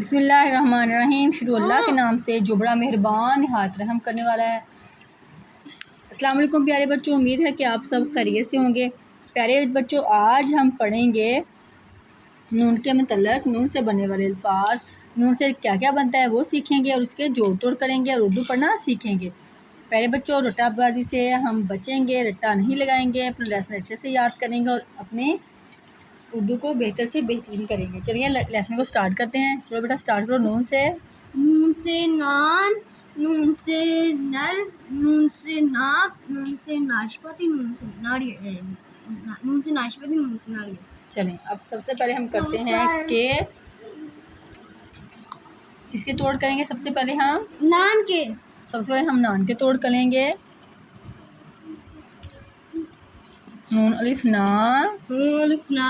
बिस्मिल्लाहिर्रहमानिर्रहीम। शुरू अल्लाह के नाम से जो बड़ा मेहरबान निहायत रहम करने वाला है। अस्सलाम वालेकुम प्यारे बच्चों, उम्मीद है कि आप सब खैरियत से होंगे। प्यारे बच्चों, आज हम पढ़ेंगे नून के मतलब नून से बनने वाले अल्फाज, नून से क्या क्या बनता है वो सीखेंगे और उसके जोड़ तोड़ करेंगे और उर्दू पढ़ना सीखेंगे। प्यारे बच्चों, रट्टाबाजी से हम बचेंगे, रट्टा नहीं लगाएंगे, अपना लेसन अच्छे से याद करेंगे और अपने उर्दू को बेहतर से बेहतरीन करेंगे। चलिए लेसन को स्टार्ट करते हैं। चलो बेटा स्टार्ट करो। नून से नान, नून से नल, नून से नाक, नून से नाशपाती, नून से नारियल, नून से नाशपाती, नून से नारियल। चलें, अब सबसे पहले हम करते हैं इसके तोड़ करेंगे। सबसे पहले हम नान के नान के तोड़ करेंगे। नून अलिफ ना, नून अलिफ ना,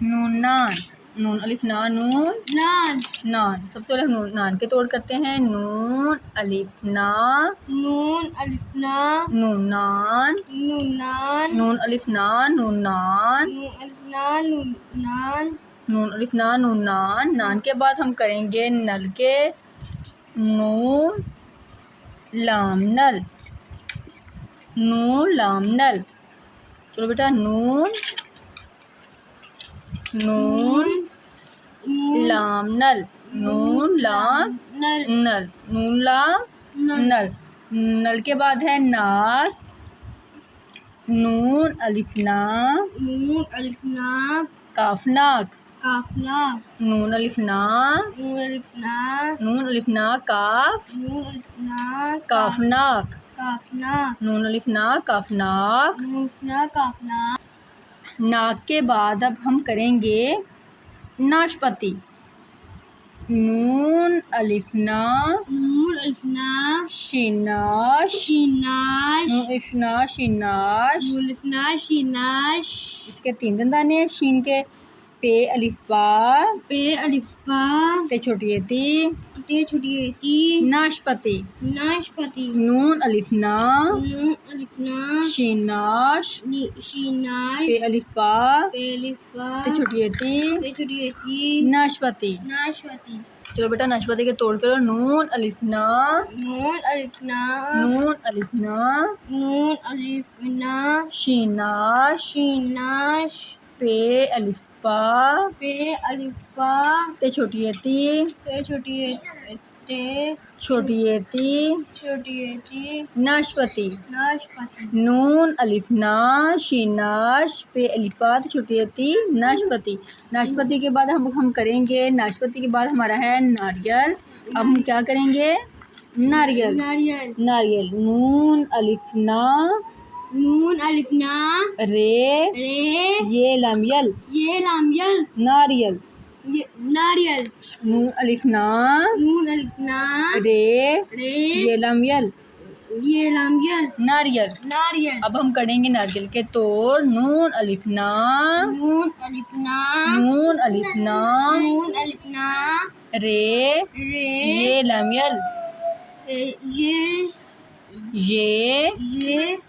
नून नान, नून अलिफ ना, नून नान, नान। सबसे पहले हम नान के तोड़ करते हैं। नून अलिफ ना, नून अलिफ ना, नून नान, नून नान, नून अलिफ ना, नून नान, नून अलिफ ना, नून नान, नून अलिफ ना, नून नान। नान के बाद हम करेंगे नल के। नून लाम नल, नून लाम नल। चलो बेटा, नून नून लाम नल, नून लाम नल, नल, नून लाम नल। नल के बाद है नाक। नून अलिफ ना, नून अलिफ ना, काफ नाक, काफ नाक, नून अलिफ ना, नून अलिफ ना, नून अलिफ ना, काफ नून अलिफ ना, काफ नाक, काफ नाक, नून अलिफ ना, काफ नाक। नून अलिफ ना, काफ नाक। नाक के बाद अब हम करेंगे नाशपाती। नून अलिफ ना, नून अलिफ ना, शिनाश, शिनाश, नून अलिफ ना, शिनाश। नून अलिफ ना, शिनाश। इसके 3 दंदाने हैं शीन के। पे अलिफ बा, पे अलिफ बा, ते छोटी ये ती, ते छोटी ये ती, नाशपाती। नाशपाती, नून अलिफ ना, नून अलिफ ना, शिनाश, शिनाश, पे अलिफ बा, पे अलिफ बा, ते छोटी ये ती, ते छोटी ये ती, नाशपाती। नाशपाती। चलो बेटा नाशपाती के तोड़ करो। नून अलिफ ना, नून अलिफ ना, नून अलिफ ना, नून अलिफ ना, शिनाश, शिनाश, पे अलिफ बा, पे अलिफ बा, ते छोटी ये ती, ते छोटी ये ते, छोटी ये ती, छोटी ये ती, नाशपाती। नाशपाती। नून अलिफ ना, शिनाश, पे अलिफ बा, ते छोटी ये ती, नाशपाती। नाशपाती के बाद हम करेंगे, नाशपाती के बाद हमारा है नारियल। अब हम क्या करेंगे? नारियल, नारियल, नारियल। नून अलिफ ना, नून अलिफ ना, रे, रे, ये लामियल, ये लामियल, नारियल। ये नारियल। नून अलिफ ना, नून अलिफ ना, रे, रे, ये लामियल, ये लामियल, नारियल। नारियल। अब हम करेंगे नारियल के तोड़। नून अलिफ ना, नून अलिफ ना, नून अलिफ ना, नून अलिफ ना, रे, रे, ये लामियल, ये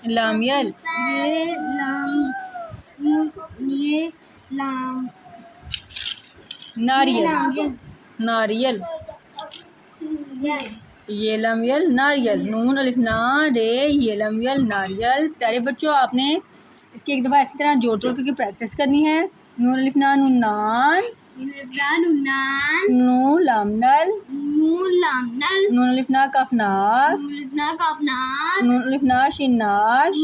लामियल, ये लाम, ये लाम, नारियल, नारियल, ये लामियल, नारियल। नून अलिफ ना, रे, ये लामियल, नारियल। प्यारे बच्चों, आपने इसकी एक दफ़ा इसी तरह जोड़ तोड़ करके प्रैक्टिस करनी है। नून अलिफ ना, नून नान, नून लाम नल, नून अलिफ ना, काफ नाक, नून अलिफ ना, शिनाश,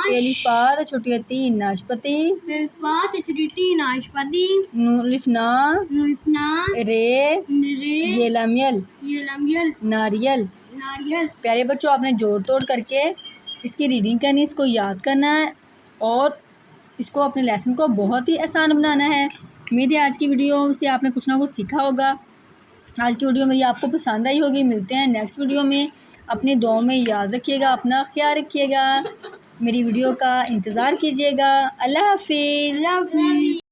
पे अलिफ बा, ते छोटी ये ती, नाशपाती, नाशपाती, नून अलिफ ना, रे, ये लामियल, नारियल। नारियल। प्यारे बच्चों, आपने जोड़ तोड़ करके इसकी रीडिंग करनी, इसको याद करना है और इसको अपने लेसन को बहुत ही आसान बनाना है। उम्मीद है आज की वीडियो से आपने कुछ ना कुछ सीखा होगा। आज की वीडियो मेरी आपको पसंद आई होगी। मिलते हैं नेक्स्ट वीडियो में। अपनी दुआओं में याद रखिएगा, अपना ख्याल रखिएगा, मेरी वीडियो का इंतज़ार कीजिएगा। अल्लाह हाफिज़।